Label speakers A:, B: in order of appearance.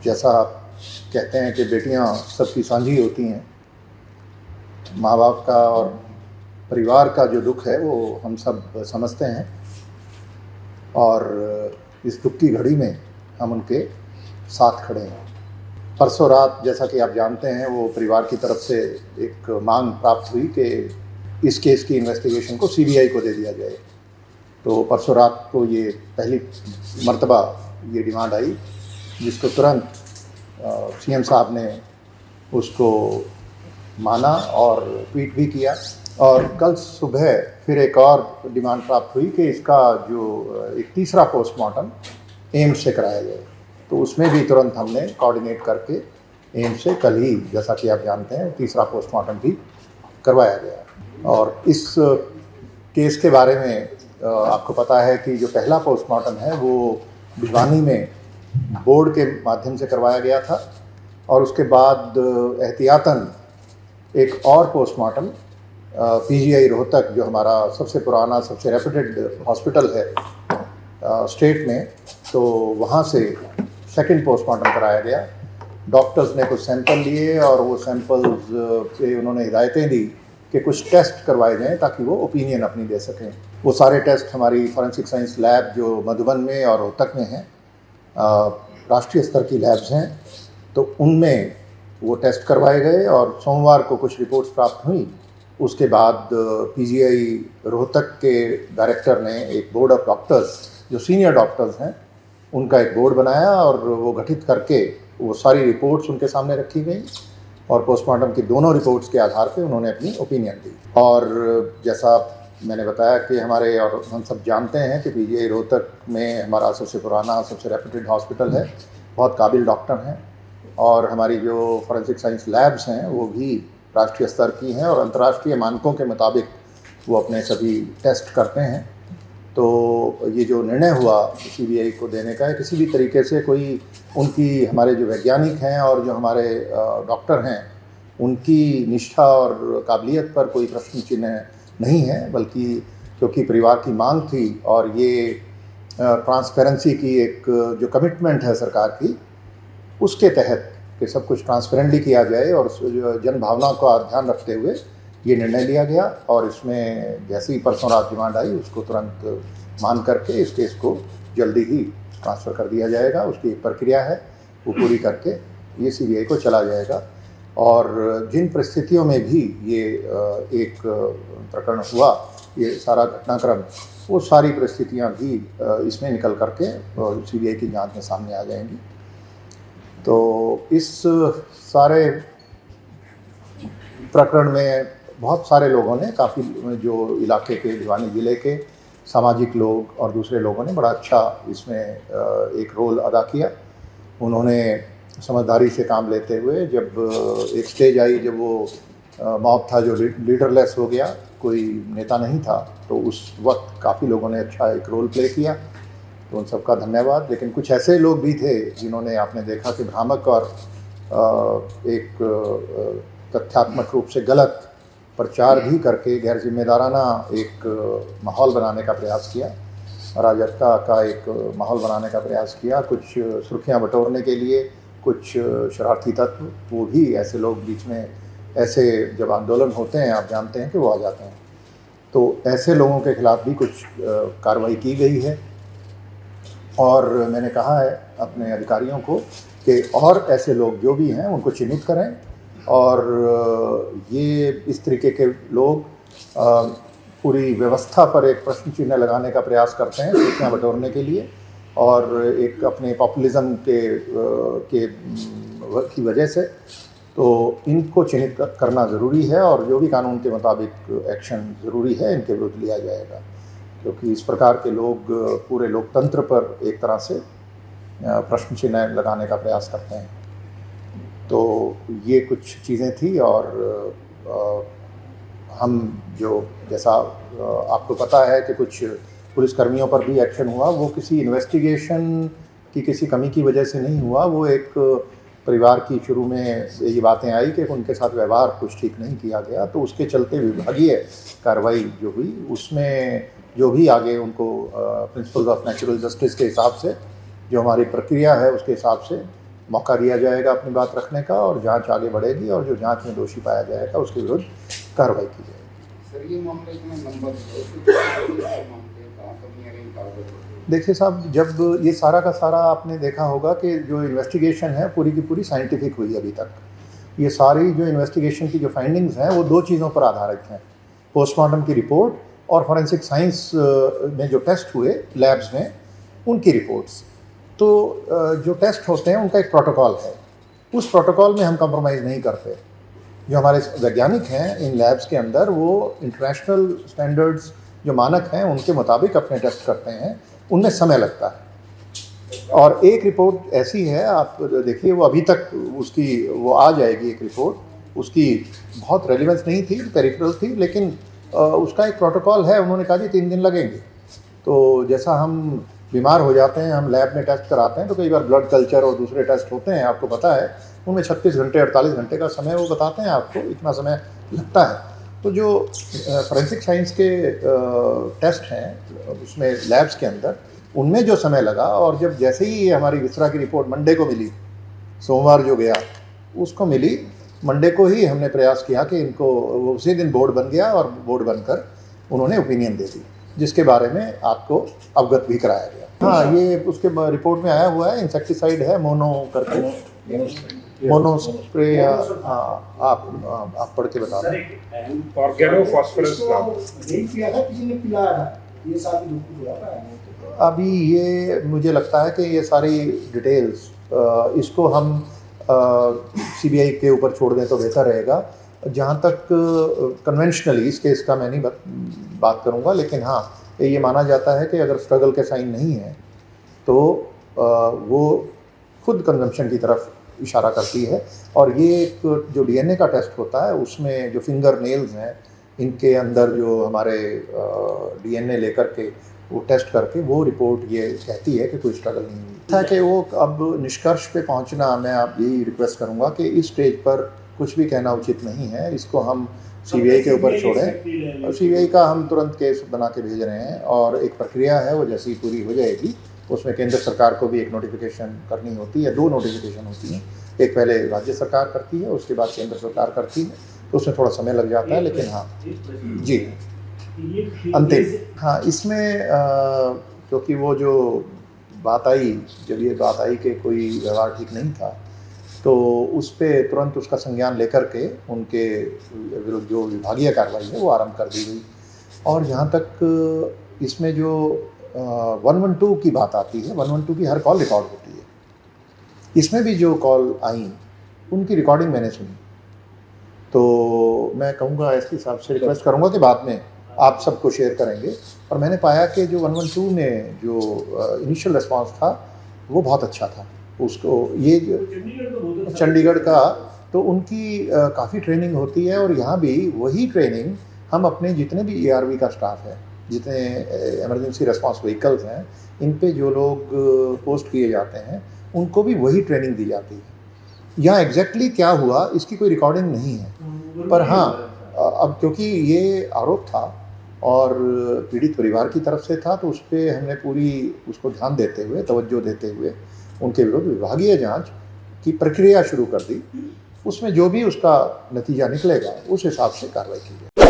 A: जैसा आप कहते हैं कि बेटियां सबकी साझी होती हैं, माँ बाप का और परिवार का जो दुख है वो हम सब समझते हैं और इस दुख की घड़ी में हम उनके साथ खड़े हैं। परसों रात जैसा कि आप जानते हैं वो परिवार की तरफ से एक मांग प्राप्त हुई कि इस केस की इन्वेस्टिगेशन को सीबीआई को दे दिया जाए। तो परसों रात को ये पहली मर्तबा ये डिमांड आई, जिसको तुरंत सीएम साहब ने उसको माना और ट्वीट भी किया। और कल सुबह फिर एक और डिमांड प्राप्त हुई कि इसका जो एक तीसरा पोस्टमार्टम एम्स से कराया जाए। तो उसमें भी तुरंत हमने कोऑर्डिनेट करके एम्स से कल ही, जैसा कि आप जानते हैं, तीसरा पोस्टमार्टम भी करवाया गया। और इस केस के बारे में आपको पता है कि जो पहला पोस्टमार्टम है वो भिवानी में बोर्ड के माध्यम से करवाया गया था और उसके बाद एहतियातन एक और पोस्टमार्टम पीजीआई रोहतक, जो हमारा सबसे पुराना सबसे रेप्यूटेड हॉस्पिटल है स्टेट में, तो वहाँ से सेकंड पोस्टमार्टम कराया गया। डॉक्टर्स ने कुछ सैंपल लिए और वो सैंपल्स पे उन्होंने हिदायतें दी कि कुछ टेस्ट करवाए जाएं ताकि वो ओपिनियन अपनी दे सकें। वो सारे टेस्ट हमारी फॉरेंसिक साइंस लैब जो मधुबन में और रोहतक में हैं, राष्ट्रीय स्तर की लैब्स हैं, तो उनमें वो टेस्ट करवाए गए और सोमवार को कुछ रिपोर्ट्स प्राप्त हुई। उसके बाद पीजीआई रोहतक के डायरेक्टर ने एक बोर्ड ऑफ डॉक्टर्स, जो सीनियर डॉक्टर्स हैं, उनका एक बोर्ड बनाया और वो गठित करके वो सारी रिपोर्ट्स उनके सामने रखी गई और पोस्टमार्टम की दोनों रिपोर्ट्स के आधार पे उन्होंने अपनी ओपिनियन दी। और जैसा मैंने बताया कि हमारे, और हम सब जानते हैं कि पीजीआई रोहतक में हमारा सबसे पुराना सबसे रेप्यूटेड हॉस्पिटल है, बहुत काबिल डॉक्टर हैं और हमारी जो फॉरेंसिक साइंस लैब्स हैं वो भी राष्ट्रीय स्तर की हैं और अंतर्राष्ट्रीय मानकों के मुताबिक वो अपने सभी टेस्ट करते हैं। तो ये जो निर्णय हुआ सीबीआई को देने का है, किसी भी तरीके से कोई उनकी, हमारे जो वैज्ञानिक हैं और जो हमारे डॉक्टर हैं, उनकी निष्ठा और काबिलियत पर कोई प्रश्न चिन्ह नहीं है, बल्कि क्योंकि परिवार की मांग थी और ये ट्रांसपेरेंसी की एक जो कमिटमेंट है सरकार की, उसके तहत कि सब कुछ ट्रांसपेरेंटली किया जाए और जन भावना का ध्यान रखते हुए ये निर्णय लिया गया। और इसमें जैसे ही परसों रात डिमांड आई, उसको तुरंत मान करके इस केस को जल्दी ही ट्रांसफ़र कर दिया जाएगा। उसकी एक प्रक्रिया है, वो पूरी करके ये सीबीआई को चला जाएगा। और जिन परिस्थितियों में भी ये एक प्रकरण हुआ, ये सारा घटनाक्रम, वो सारी परिस्थितियाँ भी इसमें निकल करके सीबीआई की जांच में सामने आ जाएंगी। तो इस सारे प्रकरण में बहुत सारे लोगों ने, काफ़ी जो इलाके के, भिवानी ज़िले के सामाजिक लोग और दूसरे लोगों ने बड़ा अच्छा इसमें एक रोल अदा किया। उन्होंने समझदारी से काम लेते हुए, जब एक स्टेज आई जब वो मॉब था जो लीडरलेस हो गया, कोई नेता नहीं था, तो उस वक्त काफ़ी लोगों ने अच्छा एक रोल प्ले किया, तो उन सबका धन्यवाद। लेकिन कुछ ऐसे लोग भी थे जिन्होंने, आपने देखा कि भ्रामक और एक तथ्यात्मक रूप से गलत प्रचार भी करके गैर जिम्मेदाराना एक माहौल बनाने का प्रयास किया, अराजकता का एक माहौल बनाने का प्रयास किया, कुछ सुर्खियां बटोरने के लिए कुछ शरारती तत्व, वो भी ऐसे लोग बीच में, ऐसे जब आंदोलन होते हैं आप जानते हैं कि वो आ जाते हैं, तो ऐसे लोगों के खिलाफ भी कुछ कार्रवाई की गई है। और मैंने कहा है अपने अधिकारियों को कि और ऐसे लोग जो भी हैं उनको चिन्हित करें और ये इस तरीके के लोग पूरी व्यवस्था पर एक प्रश्न चिन्ह लगाने का प्रयास करते हैं सूचना बटोरने के लिए और एक अपने पॉपुलिज्म की वजह से, तो इनको चिन्हित करना ज़रूरी है और जो भी कानून के मुताबिक एक्शन ज़रूरी है इनके विरुद्ध लिया जाएगा, क्योंकि इस प्रकार के लोग पूरे लोकतंत्र पर एक तरह से प्रश्न चिन्ह लगाने का प्रयास करते हैं। तो ये कुछ चीज़ें थी और हम जो, जैसा आपको पता है कि कुछ पुलिसकर्मियों पर भी एक्शन हुआ, वो किसी इन्वेस्टिगेशन की किसी कमी की वजह से नहीं हुआ। वो एक परिवार की शुरू में ये बातें आई कि उनके साथ व्यवहार कुछ ठीक नहीं किया गया, तो उसके चलते विभागीय कार्रवाई जो हुई उसमें जो भी आगे उनको प्रिंसिपल्स ऑफ नेचुरल जस्टिस के हिसाब से, जो हमारी प्रक्रिया है उसके हिसाब से मौका दिया जाएगा अपनी बात रखने का और जांच आगे बढ़ेगी और जो जांच में दोषी पाया जाएगा उसके विरुद्ध कार्रवाई की जाएगी।
B: सर ये मामला इतना लंबा
A: देखिए साहब, जब ये सारा का सारा आपने देखा होगा कि जो इन्वेस्टिगेशन है पूरी की पूरी साइंटिफिक हुई अभी तक। ये सारी जो इन्वेस्टिगेशन की जो फाइंडिंग्स हैं वो दो चीज़ों पर आधारित हैं, पोस्टमार्टम की रिपोर्ट और फॉरेंसिक साइंस में जो टेस्ट हुए लैब्स में उनकी रिपोर्ट्स। तो जो टेस्ट होते हैं उनका एक प्रोटोकॉल है, उस प्रोटोकॉल में हम कंप्रोमाइज़ नहीं करते। जो हमारे वैज्ञानिक हैं इन लैब्स के अंदर वो इंटरनेशनल स्टैंडर्ड्स जो मानक हैं उनके मुताबिक अपने टेस्ट करते हैं, उनमें समय लगता है। और एक रिपोर्ट ऐसी है, आप देखिए वो अभी तक उसकी वो आ जाएगी एक रिपोर्ट, उसकी बहुत रेलिवेंस नहीं थी, पेरिफेरल थी, लेकिन उसका एक प्रोटोकॉल है। उन्होंने कहा जी 3 दिन लगेंगे। तो जैसा हम बीमार हो जाते हैं, हम लैब में टेस्ट कराते हैं तो कई बार ब्लड कल्चर और दूसरे टेस्ट होते हैं, आपको पता है, उनमें 36 घंटे 48 घंटे का समय वो बताते हैं आपको, इतना समय लगता है। तो जो फॉरेंसिक साइंस के टेस्ट हैं उसमें लैब्स के अंदर, उनमें जो समय लगा, और जब जैसे ही हमारी विसरा की रिपोर्ट मंडे को मिली, सोमवार जो गया उसको मिली, मंडे को ही हमने प्रयास किया कि इनको, उसी दिन बोर्ड बन गया और बोर्ड बनकर उन्होंने ओपिनियन दे दी, जिसके बारे में आपको अवगत भी कराया गया। हाँ, ये उसके रिपोर्ट में आया हुआ है, इंसेक्टिसाइड है मोनो करके, मोनो स्प्रे। हाँ, आप पढ़ के बता दें।
C: ऑर्गेनोफॉस्फोरस
A: अभी ये मुझे लगता है कि ये सारी डिटेल्स इसको हम सीबीआई के ऊपर छोड़ दें तो बेहतर रहेगा। जहाँ तक कन्वेंशनली इस केस का मैं नहीं बात करूँगा, लेकिन हाँ ये माना जाता है कि अगर स्ट्रगल के साइन नहीं है तो वो खुद कंजम्पशन की तरफ इशारा करती है। और ये एक जो डीएनए का टेस्ट होता है उसमें जो फिंगर नेल्स हैं, इनके अंदर जो हमारे डीएनए लेकर के वो टेस्ट करके वो रिपोर्ट ये कहती है कि कोई स्ट्रगल नहीं हुई है। कि वो अब निष्कर्ष पे पहुंचना, मैं आप यही रिक्वेस्ट करूंगा कि इस स्टेज पर कुछ भी कहना उचित नहीं है, इसको हम सीबीआई के ऊपर छोड़ें। सीबीआई का हम तुरंत केस बना के भेज रहे हैं और एक प्रक्रिया है, वो जैसी पूरी हो जाएगी उसमें केंद्र सरकार को भी एक नोटिफिकेशन करनी होती है, 2 नोटिफिकेशन होती हैं, एक पहले राज्य सरकार करती है, उसके बाद केंद्र सरकार करती है, तो उसमें थोड़ा समय लग जाता है। लेकिन हाँ जी, अंतिम हाँ इसमें क्योंकि वो जो बात आई, जब ये बात आई कि कोई व्यवहार ठीक नहीं था, तो उस पर तुरंत उसका संज्ञान लेकर के उनके विरुद्ध जो विभागीय कार्रवाई है वो आरंभ कर दी गई। और जहाँ तक इसमें जो 112 की बात आती है, 112 की हर कॉल रिकॉर्ड होती है, इसमें भी जो कॉल आई उनकी रिकॉर्डिंग मैंने सुनी। तो मैं कहूँगा एसपी साहब से रिक्वेस्ट करूँगा कि बाद में आप सबको शेयर करेंगे। और मैंने पाया कि जो 112 ने जो इनिशियल रिस्पांस था वो बहुत अच्छा था। उसको ये चंडीगढ़ का तो उनकी काफ़ी ट्रेनिंग होती है, और यहाँ भी वही ट्रेनिंग हम अपने जितने भी ERV का स्टाफ है, जितने इमरजेंसी रिस्पांस व्हीकल्स हैं, इन पे जो लोग पोस्ट किए जाते हैं उनको भी वही ट्रेनिंग दी जाती है। यहाँ एग्जैक्टली क्या हुआ इसकी कोई रिकॉर्डिंग नहीं है, पर हाँ अब क्योंकि ये आरोप था और पीड़ित परिवार की तरफ से था, तो उस पर हमने पूरी उसको ध्यान देते हुए, तवज्जो देते हुए उनके विरुद्ध विभागीय जांच की प्रक्रिया शुरू कर दी। उसमें जो भी उसका नतीजा निकलेगा उस हिसाब से कार्रवाई की जाए।